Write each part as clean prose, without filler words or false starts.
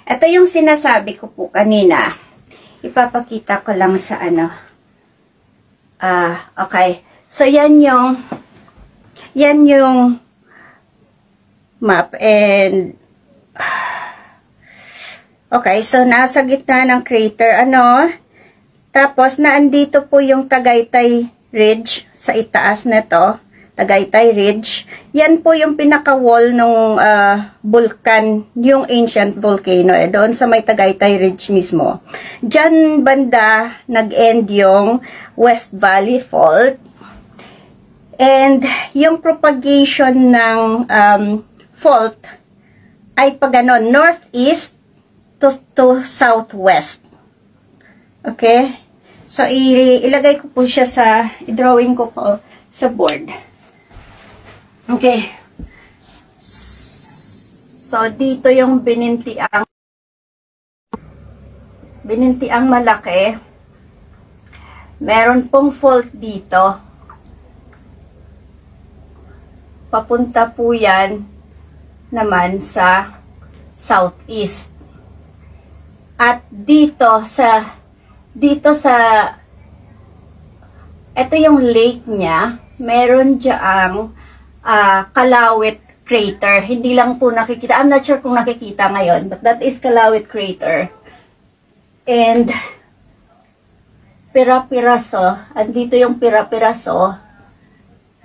Ito yung sinasabi ko po kanina. Ipapakita ko lang sa ano. Okay. So, yan yung map. And, okay. So, nasa gitna ng crater. Tapos, naandito po yung Tagaytay Ridge sa itaas na to. Tagaytay Ridge. Yan po yung pinaka-wall ng vulkan, yung ancient volcano. Doon sa may Tagaytay Ridge mismo. Diyan banda nag-end yung West Valley Fault. And yung propagation ng fault ay pag ganon, northeast to southwest. Okay? So, ilagay ko po siya i-drawing ko po sa board. Okay. So, dito yung binintiang malaki. Meron pong fault dito. Papunta po yan naman sa southeast. At dito sa ito yung lake niya, meron diyang Kalawit crater. Hindi lang po nakikita. I'm not sure kung nakikita ngayon, but that is Kalawit crater. And Pira-Piraso, andito yung Pira-Piraso,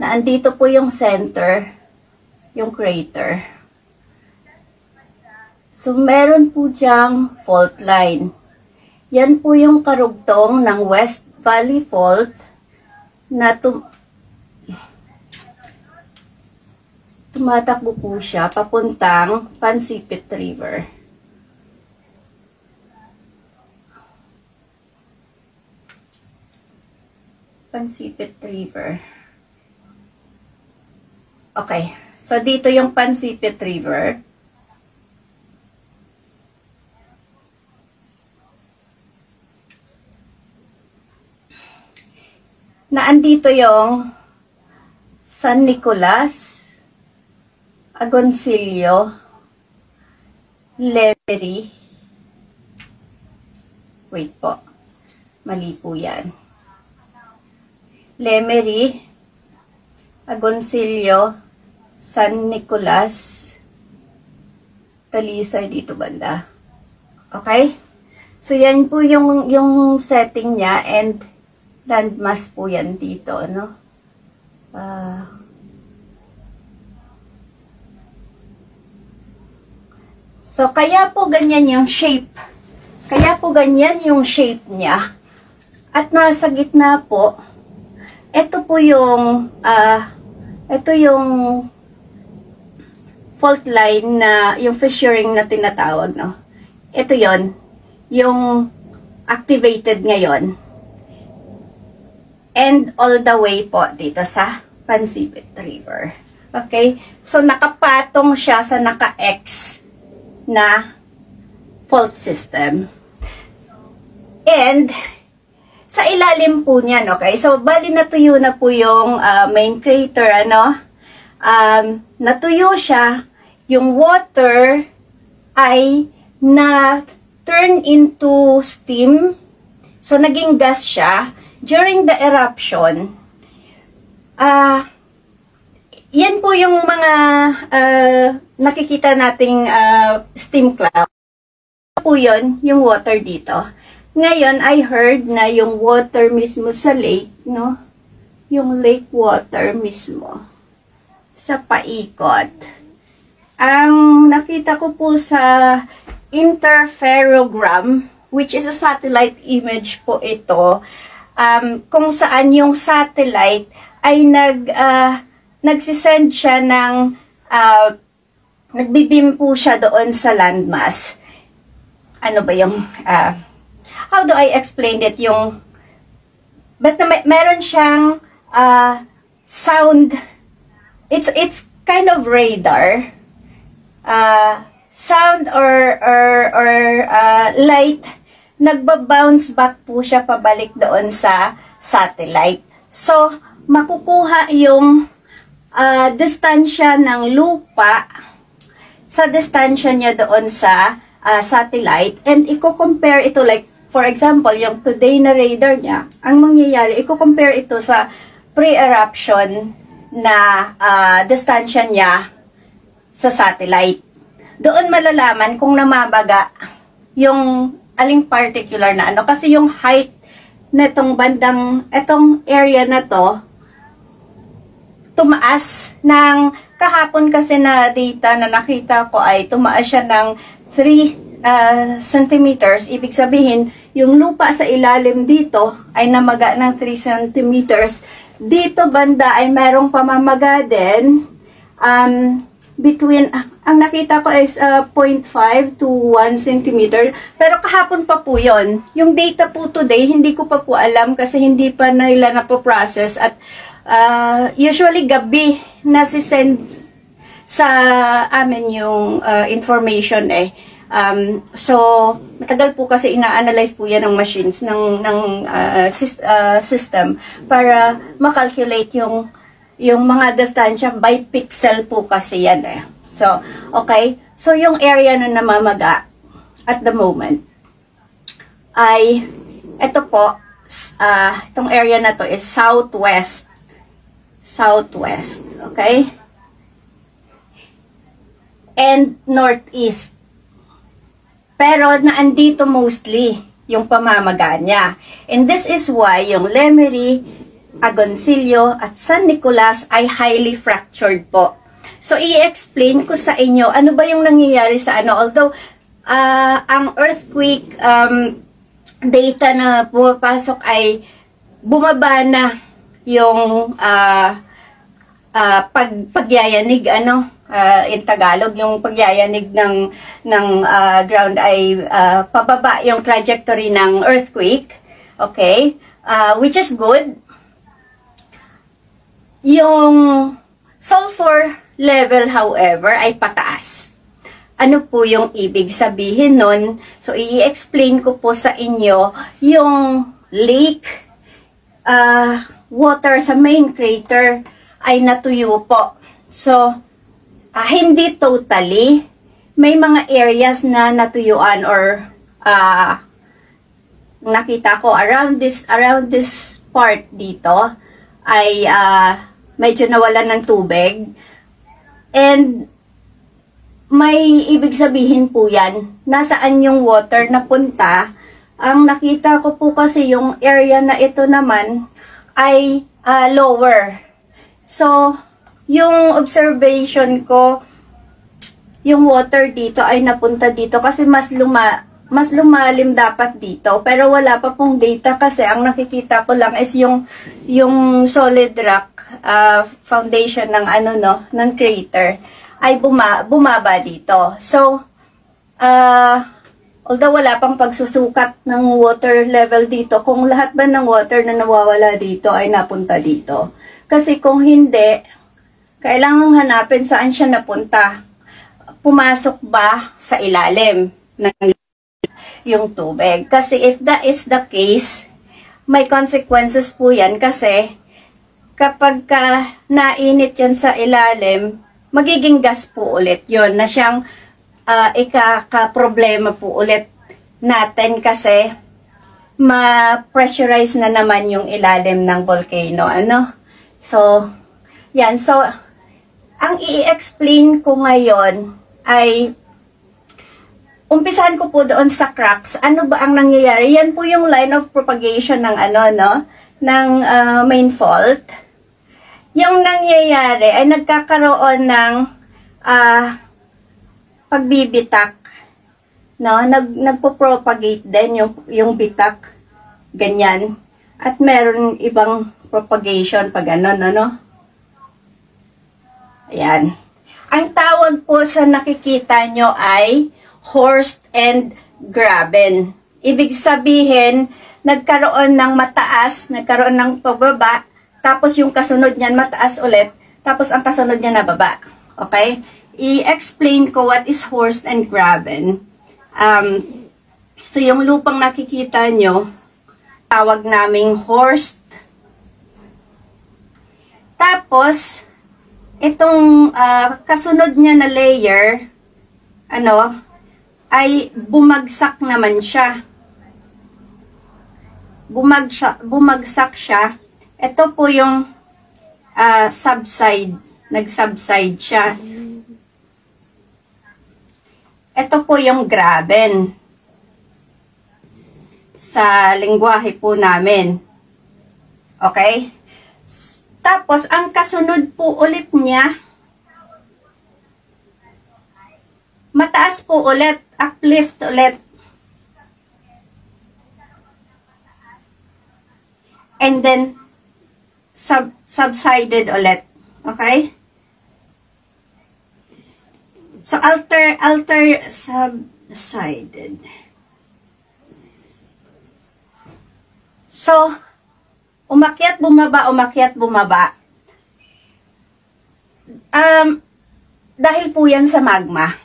na andito po yung center, yung crater. So, meron po diyang fault line. Yan po yung karugtong ng West Valley Fault na tumatakbo po siya papuntang Pansipit River. Pansipit River. Okay. So, dito yung Pansipit River. Na andito yung San Nicolas, Agoncillo, Lemery. Wait po. Mali po yan. Lemery, Agoncillo, San Nicolas, Talisay dito banda. Okay? So, yan po yung setting niya and landmass po yan dito, no? So, kaya po ganyan yung shape. Kaya po ganyan yung shape niya. At nasa gitna po, ito po yung, fault line na, yung fissuring na tinatawag, no? Ito yon, yung activated ngayon. And all the way po dito sa Pansipit River. Okay? So, nakapatong siya sa naka-X na fault system. And, sa ilalim po niyan, okay? So, bali natuyo na po yung main crater, natuyo siya, yung water ay na-turn into steam. So, naging gas siya. During the eruption, yan po yung mga nakikita nating steam cloud. Po yun, yung water dito. Ngayon, I heard na yung water mismo sa lake, no? Yung lake water mismo, sa paikot. Ang nakita ko po sa interferogram, which is a satellite image po ito, kung saan yung satellite ay nagsisend siya ng, nagbibeam po siya doon sa landmass. Ano ba yung, how do I explain it? Yung, basta meron siyang sound, it's kind of radar, sound or light, nagba-bounce back po siya pabalik doon sa satellite. So, makukuha yung distansya ng lupa sa distansya niya doon sa satellite, and i-compare ito, like for example, yung today na radar niya, ang mangyayari, i-compare ito sa pre-eruption na distansya niya sa satellite. Doon malalaman kung namabaga yung aling particular na ano, kasi yung height netong bandang, etong area na to, tumaas ng, kahapon kasi na data na nakita ko ay tumaas siya ng 3 centimeters. Ibig sabihin, yung lupa sa ilalim dito ay namaga ng 3 centimeters. Dito banda ay merong pamamaga din, between, ang nakita ko is 0.5 to 1 centimeter. Pero kahapon pa po yon. Yung data po today, hindi ko pa po alam kasi hindi pa nila napoprocess. At usually gabi na send sa amin yung information eh. So, matagal po kasi ina-analyze po yan ng machines, ng system para makalculate yung mga distansya by pixel po kasi yan eh. So, okay. So, yung area na namamaga at the moment ay, ito po, itong area na to is southwest. Southwest. Okay? And northeast. Pero, naandito mostly yung pamamaga niya. And this is why yung Lemery, Agoncillo, at San Nicolas ay highly fractured po. So, i-explain ko sa inyo ano ba yung nangyayari sa ano. Although, ang earthquake data na pumapasok ay bumaba na yung pagyayanig, ano, in Tagalog, yung pagyayanig ng ground ay pababa yung trajectory ng earthquake. Okay? Which is good. Yung sulfur level, however, ay pataas. Ano po yung ibig sabihin nun? So, i-explain ko po sa inyo yung lake water sa main crater ay natuyo po. So, hindi totally. May mga areas na natuyuan or nakita ko around this part dito ay medyo nawalan ng tubig. And may ibig sabihin po yan, nasaan yung water na punta. Ang nakita ko po kasi yung area na ito naman ay lower. So, yung observation ko, yung water dito ay napunta dito kasi mas lumalim dapat dito. Pero wala pa pong data kasi ang nakikita ko lang is yung solid rock foundation ng ng crater ay bumaba dito. So, although wala pang pagsusukat ng water level dito, kung lahat ba ng water na nawawala dito ay napunta dito. Kasi kung hindi, kailangang hanapin saan siya napunta. Pumasok ba sa ilalim ng yung tubig? Kasi if that is the case, may consequences po yan kasi kapag nainit yan sa ilalim, magiging gas po ulit yon na siyang ikaka-problema po ulit natin kasi ma-pressurize na naman yung ilalim ng volcano. So, yan. So, ang i-explain ko ngayon ay umpisahan ko po doon sa cracks. Ano ba ang nangyayari? Yan po yung line of propagation ng ng main fault. Yung nangyayari ay nagkakaroon ng pagbibitak, nagpo-propagate din yung bitak, ganyan. At meron ibang propagation pag Ayan. Ang tawag po sa nakikita nyo ay horst and graben. Ibig sabihin, nagkaroon ng mataas, nagkaroon ng pababa, tapos yung kasunod niyan mataas ulit, tapos ang kasunod niya nababa. Okay? I-explain ko what is horst and graben. So, yung lupang nakikita nyo, tawag naming horst Tapos, itong kasunod niya na layer, ay bumagsak naman siya. Bumagsak siya. Ito po yung subside. Nag-subside siya. Ito po yung graben. Sa lengguwahe po namin. Okay? Tapos, ang kasunod po ulit niya, mataas po ulit. Uplift ulit. And then, subsided ulit. Okay? So, subsided. So, umakyat, bumaba, umakyat, bumaba. Dahil po yan sa magma.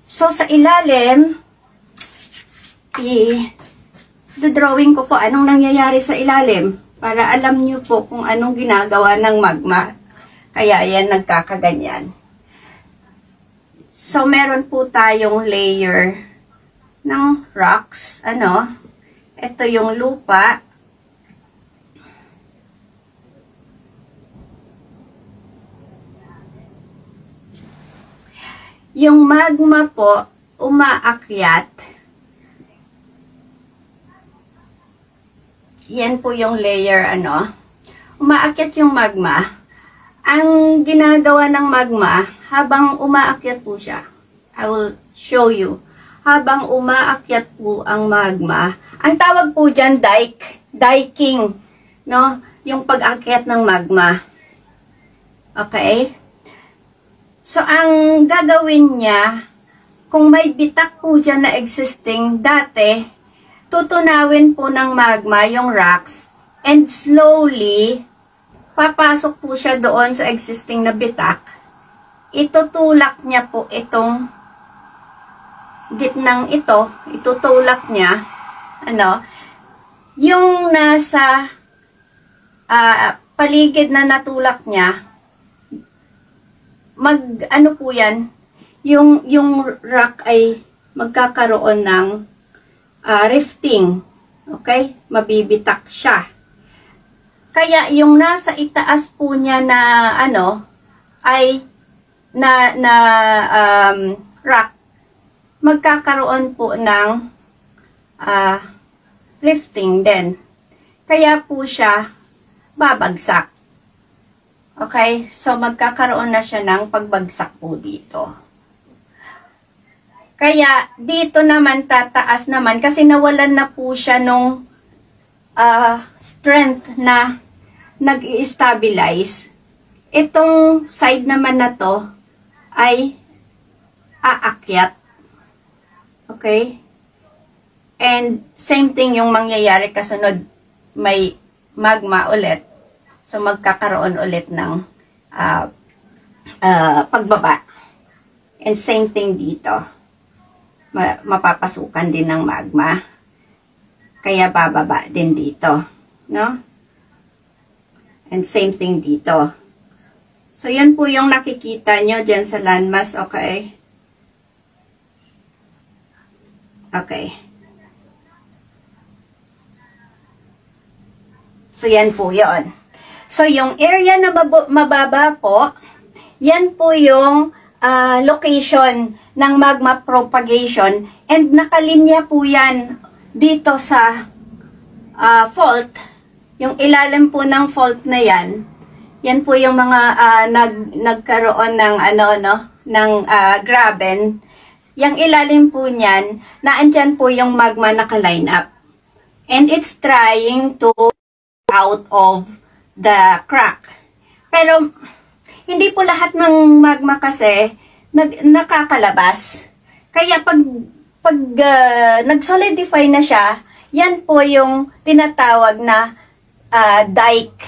So, sa ilalim, i-drawing ko po anong nangyayari sa ilalim para alam nyo po kung anong ginagawa ng magma. Kaya yan, nagkakaganyan. So, meron po tayong layer ng rocks. Ito yung lupa. Yung magma po, umaakyat. Yan po yung layer, umaakyat yung magma. Ang ginagawa ng magma, habang umaakyat po siya, I will show you. Habang umaakyat po ang magma, ang tawag po dyan, diking, yung pag-akyat ng magma. Okay? So, ang gagawin niya, kung may bitak po dyan na existing dati, tutunawin po ng magma yung rocks, and slowly, papasok po siya doon sa existing na bitak. Itutulak niya po itong gitnang ito, itutulak niya, yung nasa paligid na natulak niya, po yan, yung rock ay magkakaroon ng rifting, okay? Mabibitak siya. Kaya yung nasa itaas po niya na ay rock, magkakaroon po ng rifting din. Kaya po siya babagsak. Okay? So, magkakaroon na siya ng pagbagsak po dito. Kaya, dito naman tataas naman kasi nawalan na po siya nung strength na nag-i-stabilize. Itong side naman na to ay aakyat. Okay? And same thing yung mangyayari kasunod, may magma ulit. So magkakaroon ulit ng pagbaba. And same thing dito. Mapapasukan din ng magma. Kaya bababa din dito, And same thing dito. So, yan po yung nakikita nyo dyan sa landmass, okay? Okay. So, yan po yon. So, yung area na mababa po, yan po yung location ng magma propagation and nakalinya po yan dito sa fault, yung ilalim po ng fault na yan, yan po yung mga nagkaroon ng ng graben. Yung ilalim po niyan, naandyan po yung magma naka-line up. And it's trying to out of the crack. Pero hindi po lahat ng magma kasi nakakalabas. Kaya pag nag-solidify na siya, yan po yung tinatawag na dike.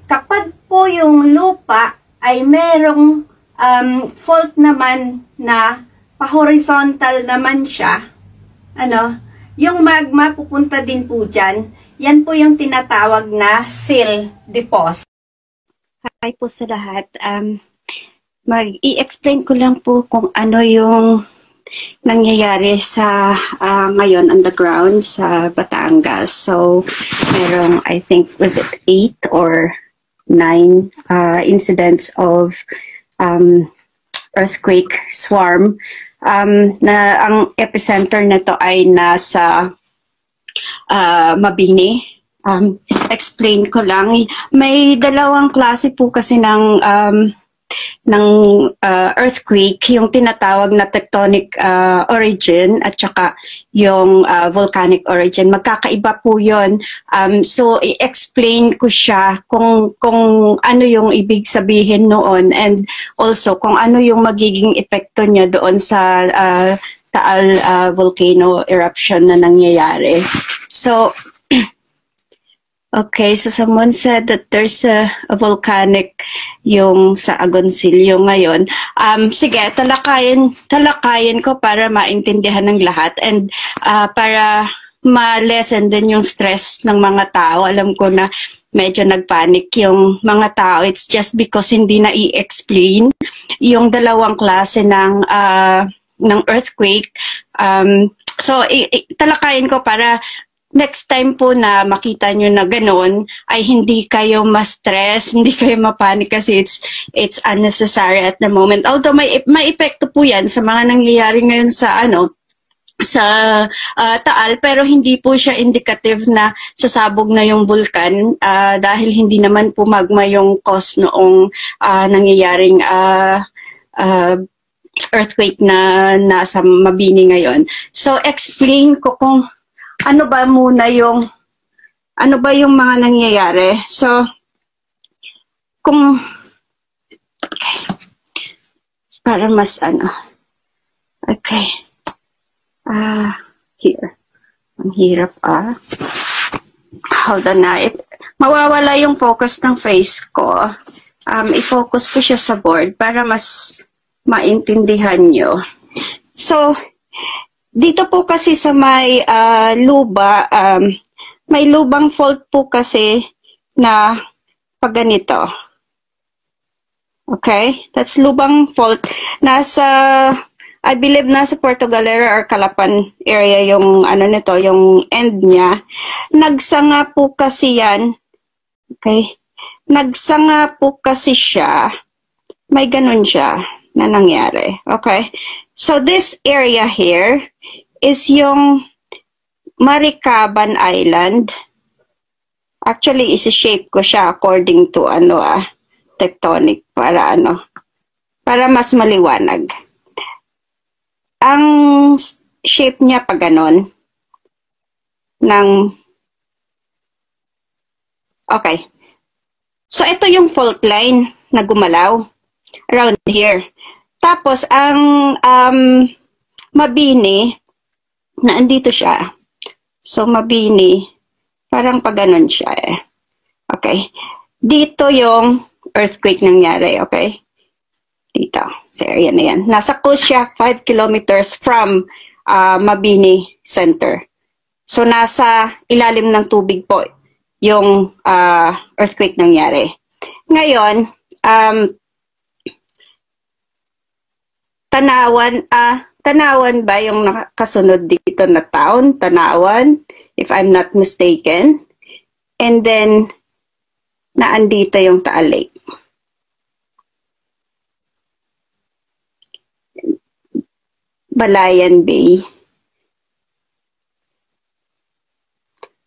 Kapag po yung lupa ay merong fault naman na pa-horizontal naman siya, yung magma pupunta din po dyan, yan po yung tinatawag na sill deposit. Hi po sa lahat. Mag-i-explain ko lang po kung ano yung nangyayari sa ngayon on the ground sa Batangas. So, merong, I think, was it 8 or 9 incidents of earthquake swarm na ang epicenter nito ay nasa Mabini. Explain ko lang. May dalawang klase po kasi ng earthquake, yung tinatawag na tectonic origin at saka yung volcanic origin. Magkakaiba po yun. So, i-explain ko siya kung ano yung ibig sabihin noon and also kung ano yung magiging epekto niya doon sa Taal volcano eruption na nangyayari. So, okay, so someone said that there's a volcanic yung sa Agoncillo ngayon. Sige, talakayin ko para maintindihan ng lahat and para ma-lessen din yung stress ng mga tao. Alam ko na medyo nagpanic yung mga tao. It's just because hindi na i-explain yung dalawang klase ng earthquake. So, talakayin ko para next time po na makita nyo na gano'n, ay hindi kayo ma-stress, hindi kayo mapanik kasi it's unnecessary at the moment. Although may epekto po yan sa mga nangyayari ngayon sa Taal, pero hindi po siya indicative na sasabog na yung bulkan dahil hindi naman po magma yung cause noong nangyayaring earthquake na nasa Mabini ngayon. So, explain ko kung ano ba yung mga nangyayari. So, okay. Para mas okay. Here. Ang hirap Hold on na. Mawawala yung focus ng face ko. I-focus ko siya sa board para mas maintindihan nyo. So, dito po kasi sa may luba, may lubang fault po kasi na pag ganito. Okay? That's lubang fault. I believe nasa Puerto Galera or Calapan area yung nito, yung end niya. Nagsanga po kasi yan. Okay? Nagsanga po kasi siya. May ganun siya na nangyari. Okay? So this area here is yung Maricaban Island. Actually, isi-shape ko siya according to tectonic para mas maliwanag. Ang shape niya pa ganon okay. So ito yung fault line na gumalaw around here. Tapos ang Mabini na andito siya. So, Mabini, parang pag ganon siya Okay. Dito yung earthquake nangyari, okay? Dito, sa area na yan. Nasa coast siya, 5 kilometers from Mabini Center. So, nasa ilalim ng tubig po yung earthquake nangyari. Ngayon, Tanawan ba yung nakasunod dito na town? Tanawan, if I'm not mistaken. And then, naandito yung Taal Lake. Balayan Bay.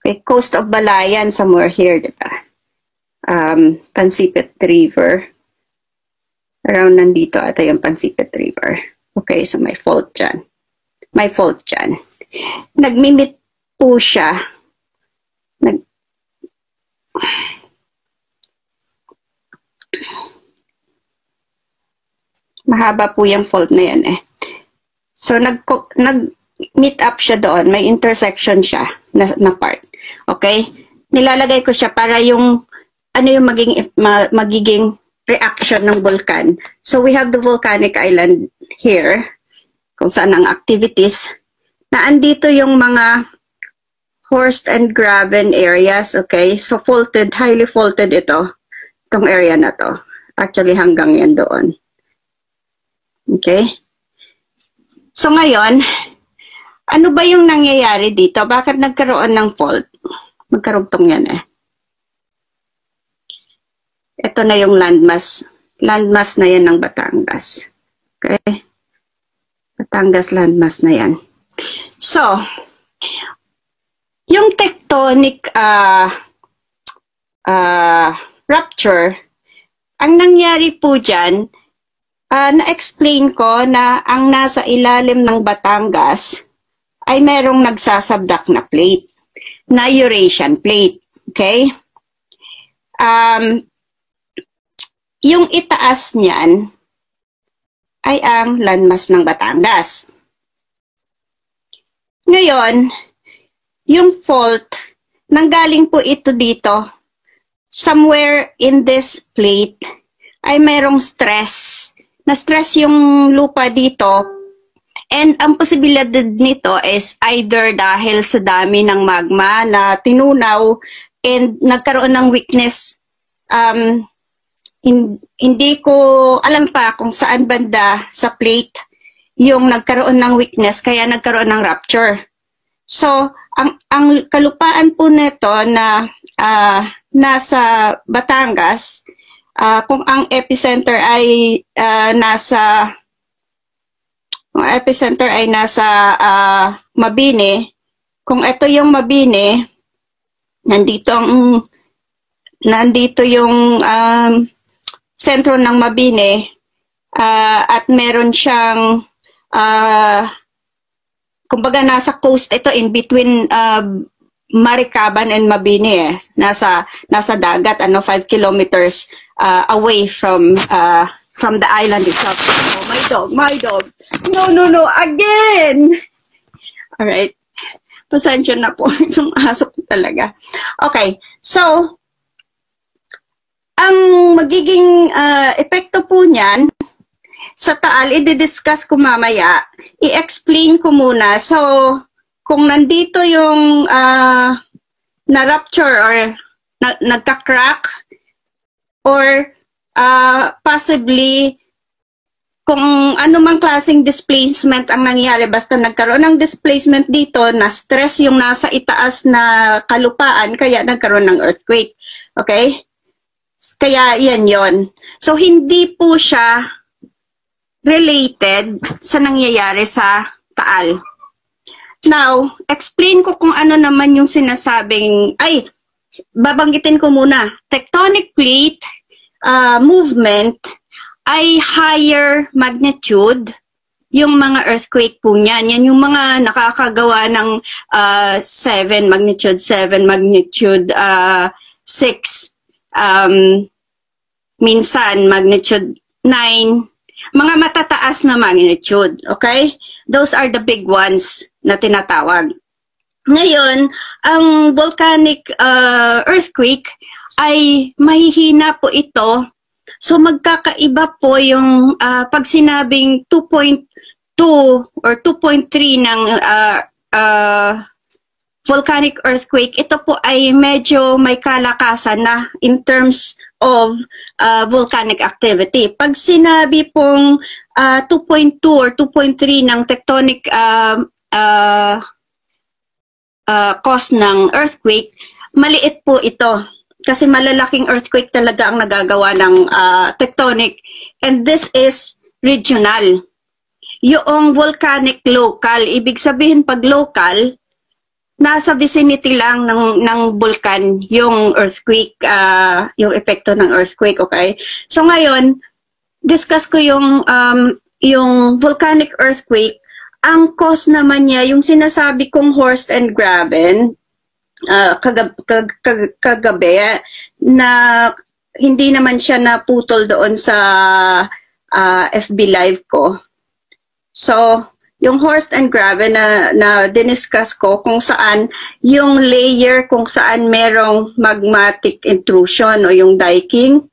Okay, coast of Balayan, somewhere here, diba? Pansipit River. Around nandito ata yung Pansipit River. Okay, so may fault dyan. May fault dyan. Nagmimit po siya. Mahaba po yung fault na yan So, nag-meet up siya doon. May intersection siya na part. Okay? Nilalagay ko siya para yung yung magiging reaction ng vulkan. So, we have the volcanic island here, kung saan ang activities. Naandito yung mga horst and graben areas, okay? So, faulted, highly faulted itong area na to. Actually, hanggang yan doon. Okay? So, ngayon, ano ba yung nangyayari dito? Bakit nagkaroon ng fault? Magkarugtong yan eh. Ito na yung landmass. Landmass na yan ng Batangas. Okay? Batangas landmass na yan. So, yung tectonic rupture, ang nangyari po dyan, na-explain ko na ang nasa ilalim ng Batangas ay merong nagsasabdak na plate, na Eurasian plate. Okay? Yung itaas niyan ay ang landmass ng Batangas. Ngayon, yung fault, nanggaling po ito dito, somewhere in this plate, ay merong stress. Na-stress yung lupa dito, and ang posibilidad nito is either dahil sa dami ng magma na tinunaw and nagkaroon ng weakness. Hindi ko alam pa kung saan banda sa plate yung nagkaroon ng weakness, kaya nagkaroon ng rupture. So, ang kalupaan po nito na nasa Batangas, kung ang epicenter ay nasa Mabini, kung ito yung Mabini, nandito yung sentro ng Mabini, at meron siyang kumbaga nasa coast ito, in between Maricaban and Mabini eh. Nasa dagat, 5 kilometers away from the island itself. Oh, my dog. No, again! Alright. Pasensya na po. Yung aso ko talaga. Okay. So, ang magiging epekto po niyan, sa Taal, i-discuss ko mamaya. I-explain ko muna. So, kung nandito yung na-rupture or nagka-crack, or possibly kung anumang klaseng displacement ang nangyari, basta nagkaroon ng displacement dito, na-stress yung nasa itaas na kalupaan, kaya nagkaroon ng earthquake. Okay? Kaya yan yon. So, hindi po siya related sa nangyayari sa Taal. Now, explain ko kung ano naman yung sinasabing, babanggitin ko muna. Tectonic plate movement ay higher magnitude yung mga earthquake po niyan. Yan yung mga nakakagawa ng 7, magnitude 7, magnitude 6, minsan magnitude 9, mga matataas na magnitude, okay? Those are the big ones na tinatawag. Ngayon, ang volcanic earthquake ay mahihina po ito. So magkakaiba po yung pag sinabing 2.2 or 2.3 ng volcanic earthquake, ito po ay medyo may kalakasan na in terms of volcanic activity. Pag sinabi pong 2.2 or 2.3 ng tectonic cause ng earthquake, maliit po ito. Kasi malalaking earthquake talaga ang nagagawa ng tectonic. And this is regional. Yung volcanic local, ibig sabihin pag local, nasa vicinity lang ng vulkan yung earthquake, yung epekto ng earthquake, okay? So ngayon, discuss ko yung volcanic earthquake. Ang cause naman niya, yung sinasabi kong horst and graben, kagabi, na hindi naman siya naputol doon sa FB live ko. So, yung horst and graben na diniscuss ko kung saan yung layer kung saan merong magmatic intrusion o yung diking,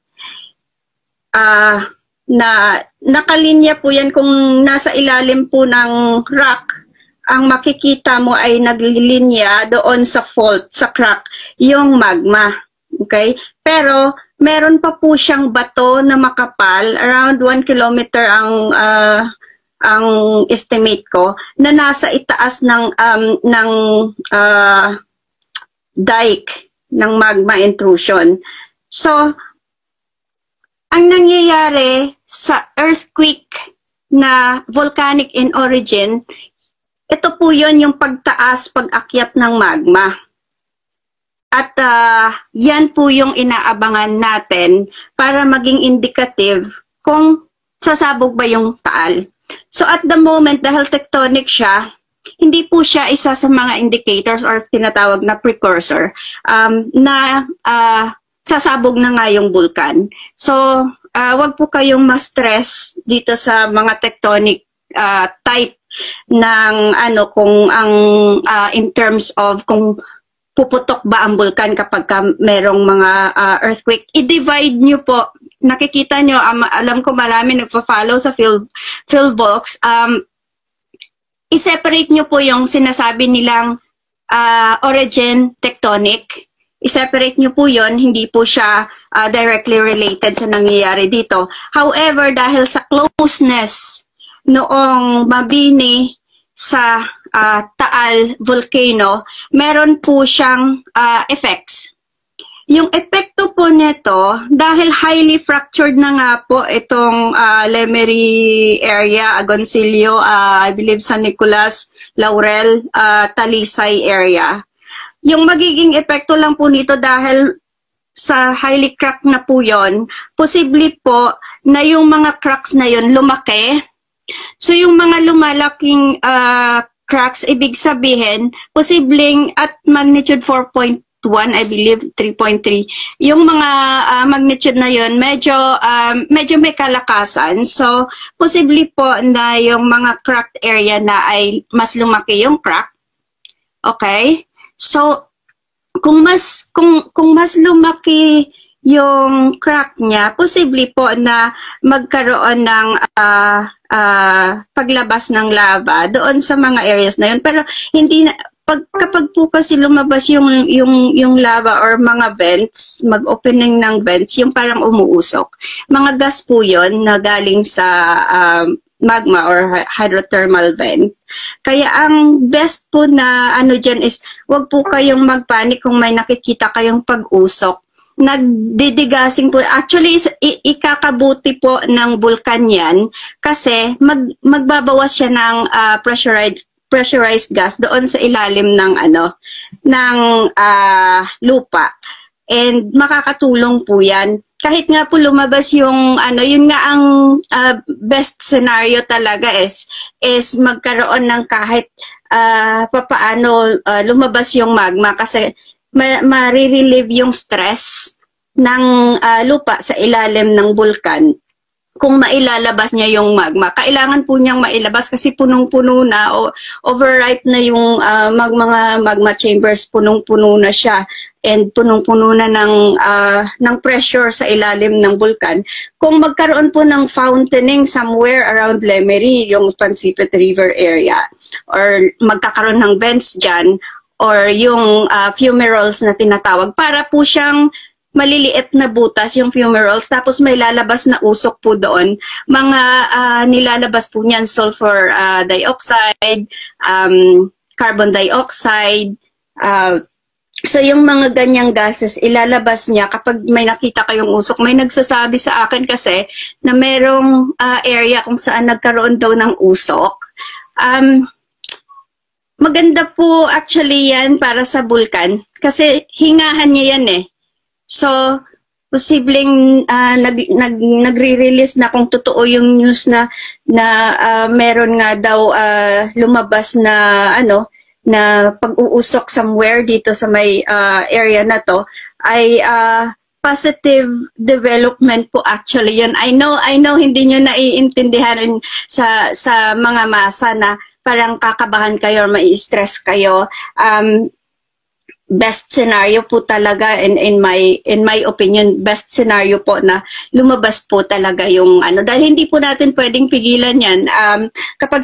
na nakalinya po yan kung nasa ilalim po ng rock, ang makikita mo ay naglilinya doon sa fault, sa crack, yung magma. Okay? Pero meron pa po siyang bato na makapal, around 1 kilometer ang estimate ko, na nasa itaas ng dike ng magma intrusion. So, ang nangyayari sa earthquake na volcanic in origin, ito po yun yung pagtaas, pag-akyat ng magma. At yan po yung inaabangan natin para maging indicative kung sasabog ba yung taal. So at the moment, dahil tectonic siya, hindi po siya isa sa mga indicators or tinatawag na precursor na sasabog na nga yung vulkan. So, wag po kayong ma-stress dito sa mga tectonic type ng kung ang in terms of kung puputok ba ang vulkan kapag merong mga earthquake. I-divide nyo po. Nakikita nyo, alam ko marami nagpa-follow sa PhilVox. I-separate nyo po yung sinasabi nilang origin tectonic. I-separate nyo po yon, hindi po siya directly related sa nangyayari dito. However, dahil sa closeness noong Mabini sa Taal volcano, meron po siyang effects. Yung epekto po nito, dahil highly fractured na nga po itong Lemery area, Agoncillo, I believe San Nicolas, Laurel, Talisay area. Yung magiging epekto lang po nito dahil sa highly cracked na po yon, posible po na yung mga cracks na yon lumaki. So yung mga lumalaking cracks, ibig sabihin, posibleng at magnitude 4.1, I believe 3.3, yung mga magnitude na yon medyo may kalakasan. So posible po na yung mga cracked area na ay mas lumaki yung crack. Okay? So, kung mas lumaki yung crack niya, posible po na magkaroon ng paglabas ng lava doon sa mga areas na yun. Pero hindi na, kapag po kasi lumabas yung lava or mga vents, mag-opening ng vents, yung parang umuusok. Mga gas po yun na galing sa magma or hydrothermal vent. Kaya ang best po na dyan is wag po kayong magpanik kung may nakikita kayong pag-usok. Nagdidigasing po. Actually, ikakabuti po ng vulkan yan kasi magbabawas siya ng pressurized gas doon sa ilalim ng ng lupa. And makakatulong po yan. Kahit nga po lumabas yung yun nga ang best scenario talaga is magkaroon ng kahit papaano lumabas yung magma kasi ma-relieve yung stress ng lupa sa ilalim ng bulkan. Kung mailalabas niya yung magma, kailangan po niyang mailabas kasi punong-puno na o overripe na yung mga magma chambers, punong-puno na siya and punong-puno na ng pressure sa ilalim ng bulkan. Kung magkaroon po ng fountaining somewhere around Lemery, yung Pansipit River area, or magkakaroon ng vents dyan, or yung fumaroles na tinatawag, para po siyang maliliit na butas yung fumaroles, tapos may lalabas na usok po doon. Mga nilalabas po niyan, sulfur dioxide, carbon dioxide. So yung mga ganyang gases, ilalabas niya kapag may nakita kayong usok. May nagsasabi sa akin kasi na merong area kung saan nagkaroon daw ng usok. Maganda po actually yan para sa bulkan kasi hingahan niya yan eh. So, posibleng nagre-release na kung totoo yung news na meron nga daw lumabas na na pag-uusok somewhere dito sa may area na to ay positive development po actually yun. I know hindi nyo naiintindihan rin sa mga masa na parang kakabahan kayo or mai-stress kayo. best scenario po talaga in my opinion, best scenario po na lumabas po talaga yung ano, dahil hindi po natin pwedeng pigilan yan. Kapag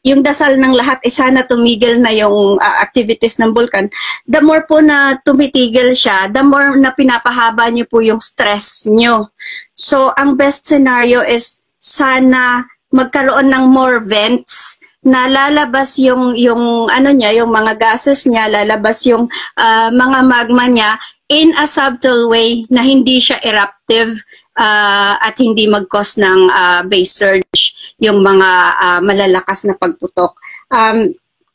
yung dasal ng lahat sana tumigil na yung activities ng bulkan, the more po na tumitigil siya, the more na pinapahaba niyo po yung stress niyo. So ang best scenario is sana magkaroon ng more vents na lalabas yung ano niya, yung mga gases niya, lalabas yung mga magma niya in a subtle way na hindi siya eruptive at hindi mag-cause ng base surge, yung mga malalakas na pagputok.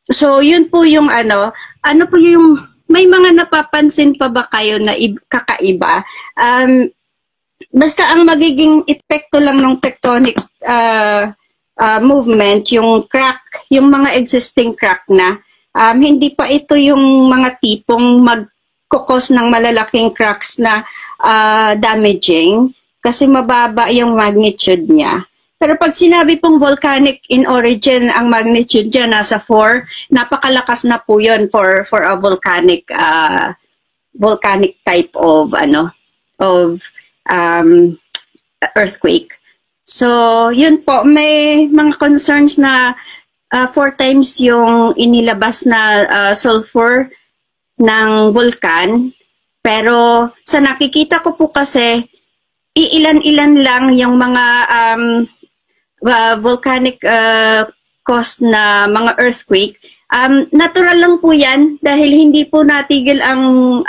So yun po yung ano po yung, may mga napapansin pa ba kayo na kakaiba? Basta ang magiging epekto lang ng tectonic movement, yung crack, yung mga existing crack na, hindi pa ito yung mga tipong magkukos ng malalaking cracks na damaging kasi mababa yung magnitude niya. Pero pag sinabi pong volcanic in origin, ang magnitude niya nasa 4, napakalakas na po yun for a volcanic type of earthquake. So, yun po, may mga concerns na 4 times yung inilabas na sulfur ng vulkan. Pero sa nakikita ko po kasi, iilan-ilan lang yung mga volcanic caused na mga earthquake. Natural lang po yan dahil hindi po natigil ang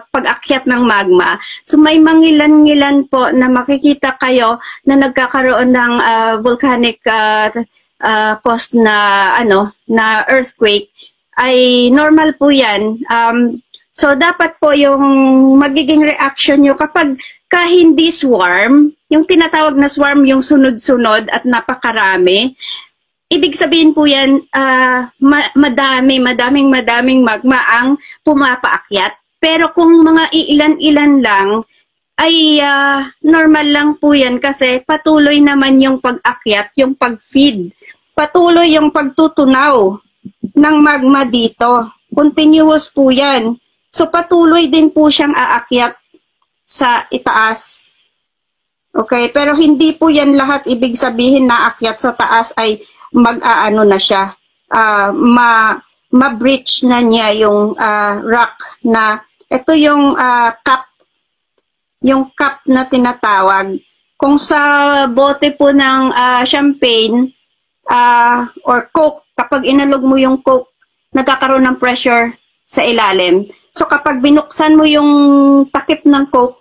pag-akyat ng magma. So may mangilan-ngilan po na makikita kayo na nagkakaroon ng volcanic caused na na earthquake, ay normal po yan. So dapat po yung magiging reaction nyo kapag hindi swarm, yung tinatawag na swarm, yung sunod-sunod at napakarami, ibig sabihin po yan, madaming magma ang pumapaakyat. Pero kung mga iilan-ilan lang, ay normal lang po yan kasi patuloy naman yung pag-akyat, yung pag-feed. Patuloy yung pagtutunaw ng magma dito. Continuous po yan. So patuloy din po siyang aakyat sa itaas. Okay, pero hindi po yan lahat ibig sabihin na aakyat sa taas ay mag-aano na siya, ma-breach na niya yung rock na, ito yung cup na tinatawag. Kung sa bote po ng champagne or Coke, kapag inalog mo yung Coke, nagkakaroon ng pressure sa ilalim. So kapag binuksan mo yung takip ng Coke,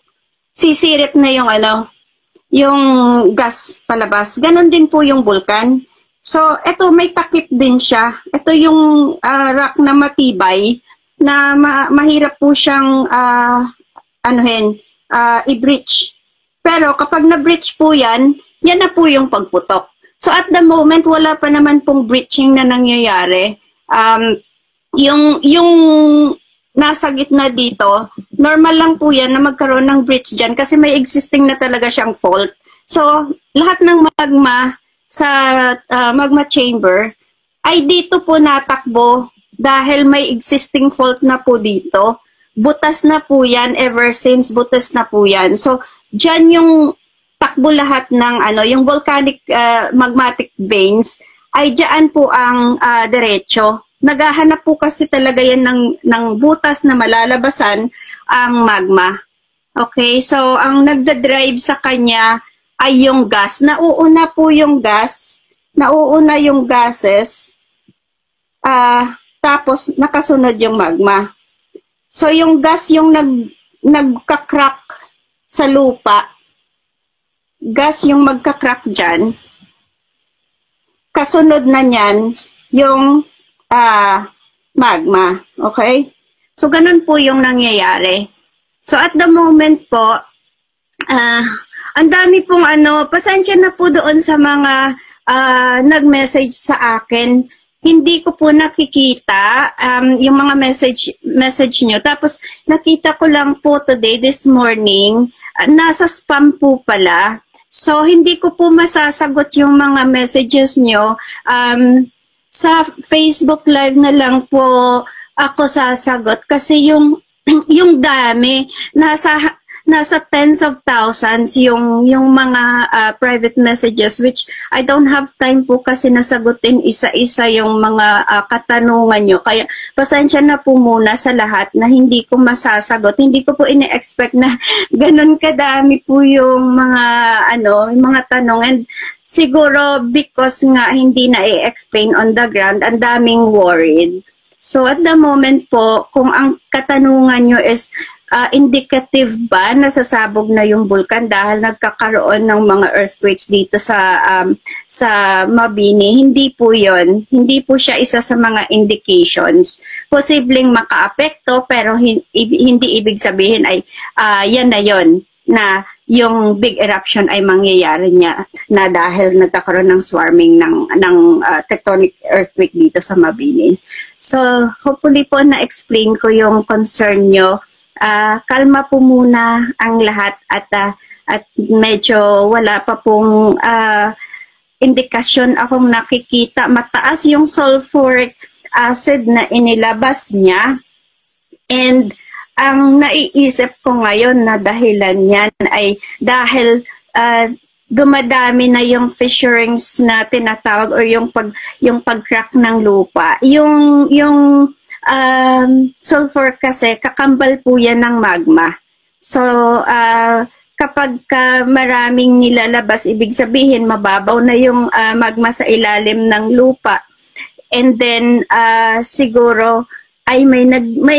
sisirit na yung yung gas palabas. Ganon din po yung vulkan. So, ito may takip din siya. Ito yung rock na matibay na mahirap po siyang i-breach. Pero kapag na-breach po yan, yan na po yung pagputok. So, at the moment, wala pa naman pong breaching na nangyayari. Yung nasa gitna dito, normal lang po yan na magkaroon ng breach dyan kasi may existing na talaga siyang fault. So, lahat ng magma sa magma chamber ay dito po natakbo dahil may existing fault na po dito. Butas na po yan, ever since butas na po yan. So, dyan yung takbo lahat ng yung volcanic magmatic veins ay dyan po ang diretso. Naghahanap po kasi talaga yan ng butas na malalabasan ang magma. Okay, so ang nagdadrive sa kanya ay yung gas. Nauuna po yung gas. Nauuna yung gases. Tapos nakasunod yung magma. So yung gas yung nagka-crack sa lupa. Gas yung magka-crack dyan. Kasunod na niyan yung magma. Okay? So ganun po yung nangyayari. So at the moment po, ang dami pong pasensya na po doon sa mga nag-message sa akin. Hindi ko po nakikita yung mga message nyo. Tapos nakita ko lang po today, this morning, nasa spam po pala. So hindi ko po masasagot yung mga messages nyo. Sa Facebook Live na lang po ako sasagot kasi yung yung dami nasa tens of thousands yung mga private messages, which I don't have time po kasi nasagutin isa-isa yung mga katanungan nyo. Kaya pasensya na po muna sa lahat na hindi ko masasagot. Hindi ko po ine-expect na ganun kadami po yung mga yung mga tanong, and siguro because nga hindi na i-explain on the ground, ang daming worried. So at the moment po, kung ang katanungan nyo is indicative ba na sasabog na yung bulkan dahil nagkakaroon ng mga earthquakes dito sa Mabini, hindi po yon. Hindi po siya isa sa mga indications. Posibleng makaapekto pero hindi ibig sabihin ay yan na yon, na yung big eruption ay mangyayari niya na dahil nagkakaroon ng swarming ng tectonic earthquake dito sa Mabini. So hopefully po na-explain ko yung concern nyo. Kalma po muna ang lahat at medyo wala pa pong indikasyon akong nakikita. Mataas yung sulfuric acid na inilabas niya, and ang naiisip ko ngayon na dahilan niyan ay dahil dumadami na yung fissurings na tinatawag or yung pag-crack ng lupa. Yung sulfur kasi kakambal po yan ng magma. So kapag maraming nilalabas, ibig sabihin mababaw na yung magma sa ilalim ng lupa. And then siguro ay may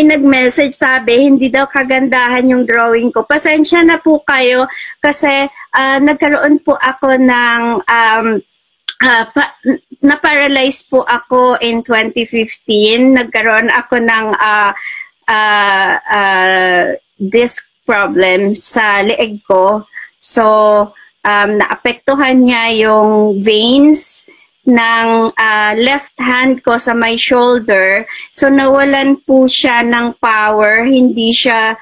nag-message, sabi hindi daw kagandahan yung drawing ko. Pasensya na po kayo kasi nagkaroon po ako ng na-paralyze po ako in 2015. Nagkaroon ako ng disc problem sa leeg ko. So naapektuhan niya yung veins ng left hand ko sa my shoulder. So nawalan po siya ng power, hindi siya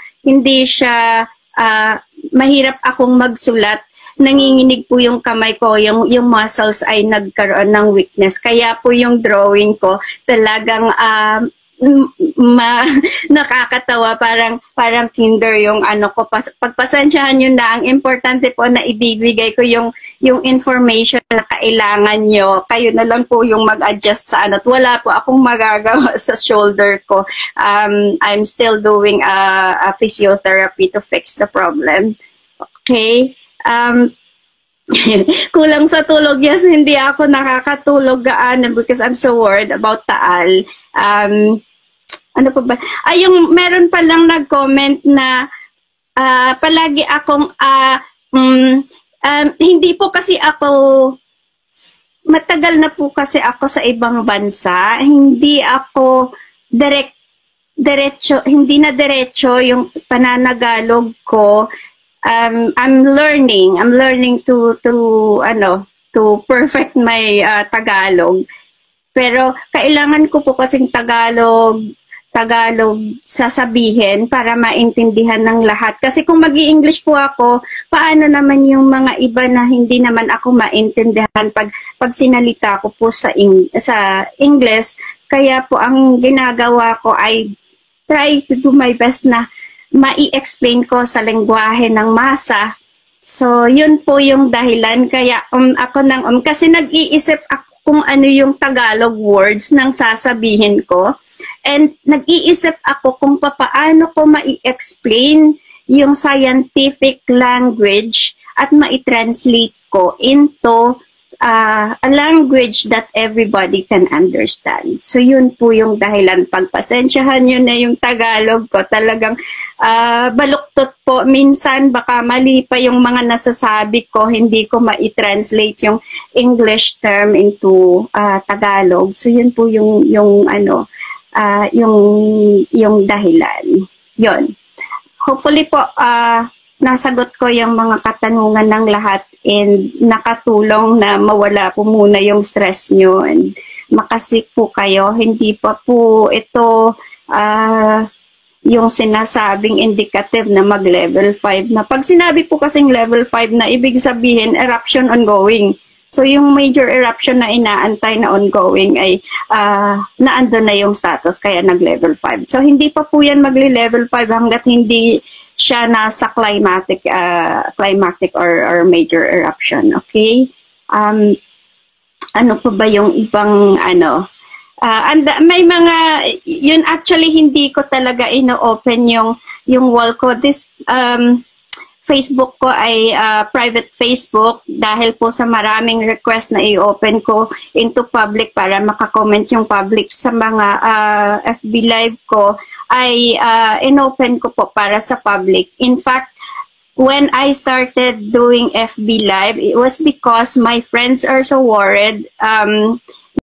mahirap akong magsulat. Nanginginig po yung kamay ko, yung muscles ay nagkaroon ng weakness. Kaya po yung drawing ko talagang nakakatawa, parang kinder yung ano ko. Pagpasensyahan nyo na, ang importante po na ibibigay ko yung information na kailangan nyo. Kayo na lang po yung mag-adjust sa ano. At wala po akong magagawa sa shoulder ko. I'm still doing a physiotherapy to fix the problem. Okay? Kulang sa tulog. Yes, hindi ako nakakatulog gaano because I'm so worried about Taal. Ano pa ba? Yung meron pa lang nag-comment na palagi akong hindi po kasi ako, matagal na po kasi ako sa ibang bansa. Hindi ako hindi na diretso yung pananagalog ko. I'm learning to perfect my Tagalog. Pero kailangan ko po kasing Tagalog sasabihin para maintindihan ng lahat. Kasi kung mag-i-English po ako, paano naman yung mga iba na hindi naman ako maintindihan pag sinalita ko po sa English. Kaya po ang ginagawa ko ay try to do my best na mai-explain ko sa lengguwahe ng masa. So, yun po yung dahilan. Kaya ako kasi nag-iisip ako kung ano yung Tagalog words nang sasabihin ko. And nag-iisip ako kung paano ko mai-explain yung scientific language at mai-translate ko into a language that everybody can understand. So yun po yung dahilan. Pagpasensyahan nyo na yung Tagalog ko. Talagang baluktot po. Minsan baka mali pa yung mga nasasabi ko. Hindi ko mai-translate yung English term into Tagalog. So yun po yung dahilan. Yun. Hopefully po nasagot ko yung mga katanungan ng lahat and nakatulong na mawala po muna yung stress nyo and makasleep po kayo. Hindi pa po ito yung sinasabing indicative na mag-level 5 na. Pag sinabi po kasing level 5 na, ibig sabihin eruption ongoing. So yung major eruption na inaantay na ongoing ay naandun na yung status kaya nag-level 5. So hindi pa po yan magli-level 5 hanggat hindi siya nasa climatic or major eruption. Okay? Ano pa ba yung ibang ano? And may mga, yun actually hindi ko talaga ino-open yung wall ko. This Facebook ko ay private Facebook dahil po sa maraming request na i-open ko into public para makakomment yung public sa mga FB live ko ay in-open ko po para sa public. In fact, when I started doing FB live, it was because my friends are so worried